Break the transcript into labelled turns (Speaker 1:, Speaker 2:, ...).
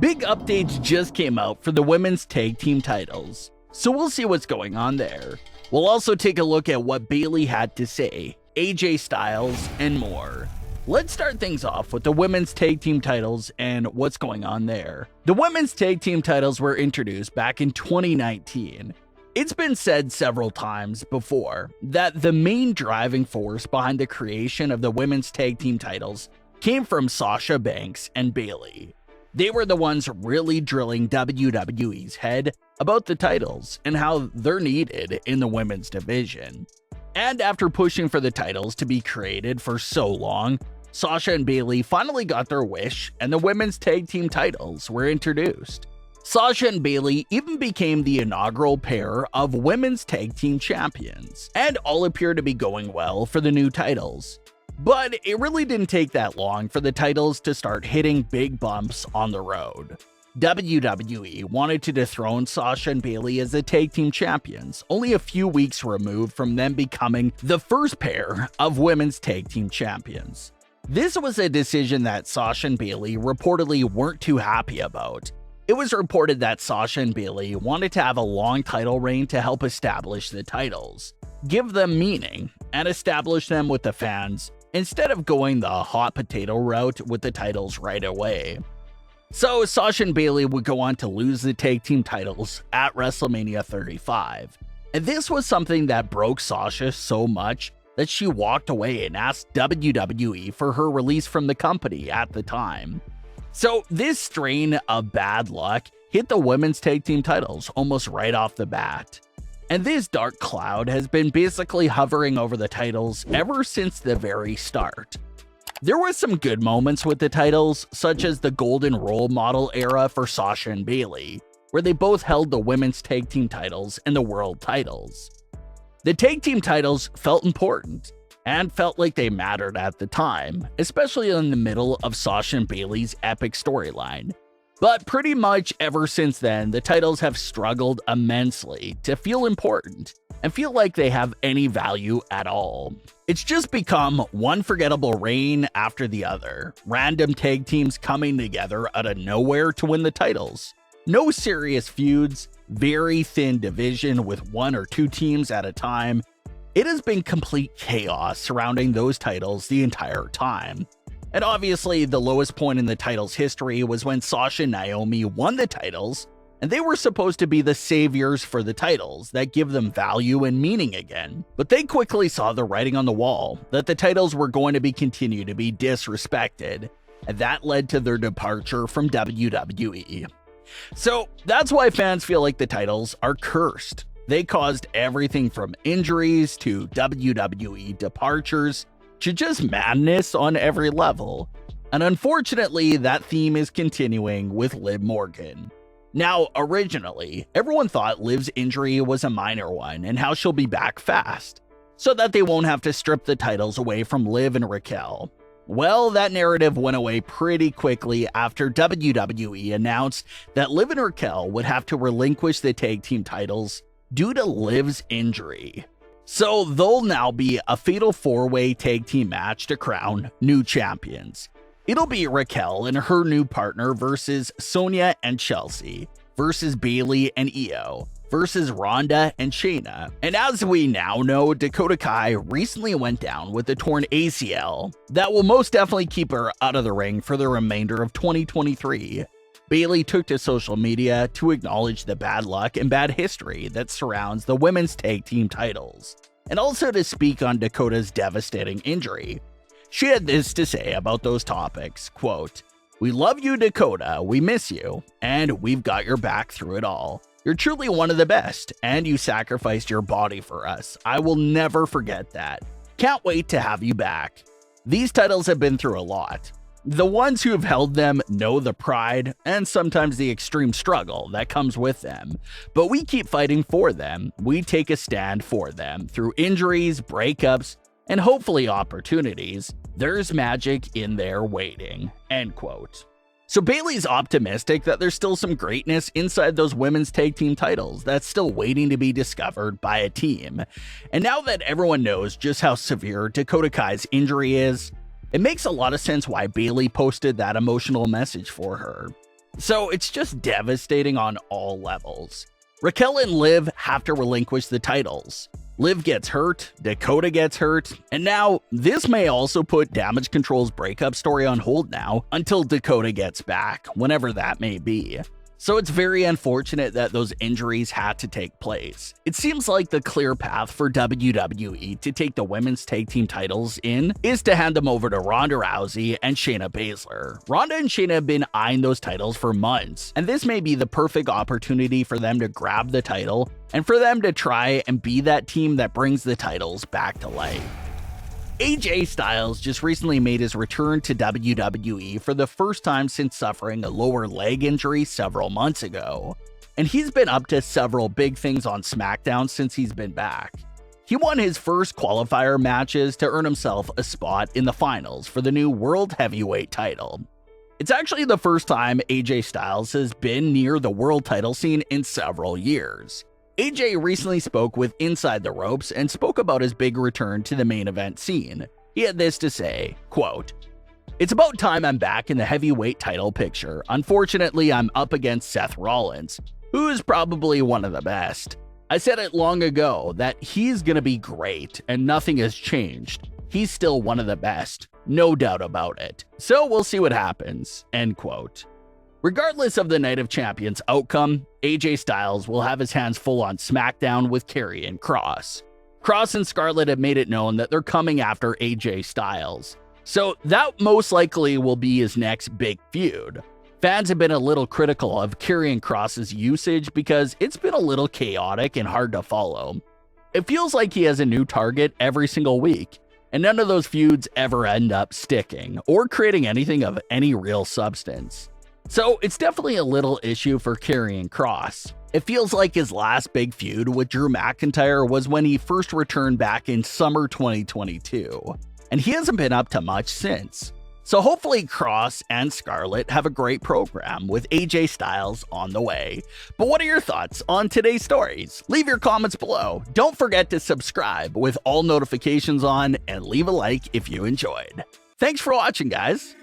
Speaker 1: Big updates just came out for the women's tag team titles, so we'll see what's going on there. We'll also take a look at what Bayley had to say, AJ Styles, and more. Let's start things off with the women's tag team titles and what's going on there. The women's tag team titles were introduced back in 2019. It's been said several times before that the main driving force behind the creation of the women's tag team titles came from Sasha Banks and Bayley. They were the ones really drilling WWE's head about the titles and how they're needed in the women's division. And after pushing for the titles to be created for so long, Sasha and Bayley finally got their wish and the women's tag team titles were introduced. Sasha and Bayley even became the inaugural pair of women's tag team champions, and all appear to be going well for the new titles. But it really didn't take that long for the titles to start hitting big bumps on the road. WWE wanted to dethrone Sasha and Bayley as the tag team champions, only a few weeks removed from them becoming the first pair of women's tag team champions. This was a decision that Sasha and Bayley reportedly weren't too happy about. It was reported that Sasha and Bayley wanted to have a long title reign to help establish the titles, give them meaning, and establish them with the fans, instead of going the hot potato route with the titles right away. So Sasha and Bayley would go on to lose the tag team titles at WrestleMania 35. And this was something that broke Sasha so much that she walked away and asked WWE for her release from the company at the time. So this strain of bad luck hit the women's tag team titles almost right off the bat. And this dark cloud has been basically hovering over the titles ever since the very start. There were some good moments with the titles, such as the golden role model era for Sasha and Bayley, where they both held the women's tag team titles and the world titles. The tag team titles felt important and felt like they mattered at the time, especially in the middle of Sasha and Bayley's epic storyline. But pretty much ever since then, the titles have struggled immensely to feel important and feel like they have any value at all. It's just become one forgettable reign after the other, random tag teams coming together out of nowhere to win the titles. No serious feuds, very thin division with one or two teams at a time. It has been complete chaos surrounding those titles the entire time. And obviously, the lowest point in the title's history was when Sasha and Naomi won the titles, and they were supposed to be the saviors for the titles that give them value and meaning again. But they quickly saw the writing on the wall that the titles were going to continue to be disrespected, and that led to their departure from WWE. So that's why fans feel like the titles are cursed. They caused everything from injuries to WWE departures to just madness on every level. And unfortunately, that theme is continuing with Liv Morgan. Now, originally, everyone thought Liv's injury was a minor one and how she'll be back fast, so that they won't have to strip the titles away from Liv and Raquel. Well, that narrative went away pretty quickly after WWE announced that Liv and Raquel would have to relinquish the tag team titles due to Liv's injury. So there'll now be a fatal four-way tag team match to crown new champions. It'll be Raquel and her new partner versus Sonya and Chelsea, versus Bayley and Io, versus Ronda and Shayna. And as we now know, Dakota Kai recently went down with a torn ACL that will most definitely keep her out of the ring for the remainder of 2023. Bayley took to social media to acknowledge the bad luck and bad history that surrounds the women's tag team titles, and also to speak on Dakota's devastating injury. She had this to say about those topics, quote, "We love you, Dakota, we miss you, and we've got your back through it all. You're truly one of the best, and you sacrificed your body for us. I will never forget that. Can't wait to have you back. These titles have been through a lot. The ones who have held them know the pride and sometimes the extreme struggle that comes with them, but we keep fighting for them. We take a stand for them through injuries, breakups, and hopefully opportunities. There's magic in there waiting." End quote. So Bayley's optimistic that there's still some greatness inside those women's tag team titles that's still waiting to be discovered by a team. And now that everyone knows just how severe Dakota Kai's injury is, it makes a lot of sense why Bayley posted that emotional message for her. So it's just devastating on all levels. Raquel and Liv have to relinquish the titles. Liv gets hurt, Dakota gets hurt, and now this may also put Damage Control's breakup story on hold now until Dakota gets back, whenever that may be. So it's very unfortunate that those injuries had to take place. It seems like the clear path for WWE to take the women's tag team titles in is to hand them over to Ronda Rousey and Shayna Baszler. Ronda and Shayna have been eyeing those titles for months, and this may be the perfect opportunity for them to grab the title and for them to try and be that team that brings the titles back to life. AJ Styles just recently made his return to WWE for the first time since suffering a lower leg injury several months ago, and he's been up to several big things on SmackDown since he's been back. He won his first qualifier matches to earn himself a spot in the finals for the new World Heavyweight title. It's actually the first time AJ Styles has been near the world title scene in several years. AJ recently spoke with Inside the Ropes and spoke about his big return to the main event scene. He had this to say, quote, "It's about time I'm back in the heavyweight title picture. Unfortunately, I'm up against Seth Rollins, who is probably one of the best. I said it long ago that he's gonna be great and nothing has changed. He's still one of the best, no doubt about it. So we'll see what happens," end quote. Regardless of the Night of Champions outcome, AJ Styles will have his hands full on SmackDown with Karrion Kross. Kross and Scarlett have made it known that they're coming after AJ Styles, so that most likely will be his next big feud. Fans have been a little critical of Karrion Kross's usage because it's been a little chaotic and hard to follow. It feels like he has a new target every single week, and none of those feuds ever end up sticking or creating anything of any real substance. So it's definitely a little issue for Karrion Kross. It feels like his last big feud with Drew McIntyre was when he first returned back in summer 2022, and he hasn't been up to much since. So hopefully Kross and Scarlett have a great program with AJ Styles on the way. But what are your thoughts on today's stories? Leave your comments below. Don't forget to subscribe with all notifications on and leave a like if you enjoyed. Thanks for watching, guys.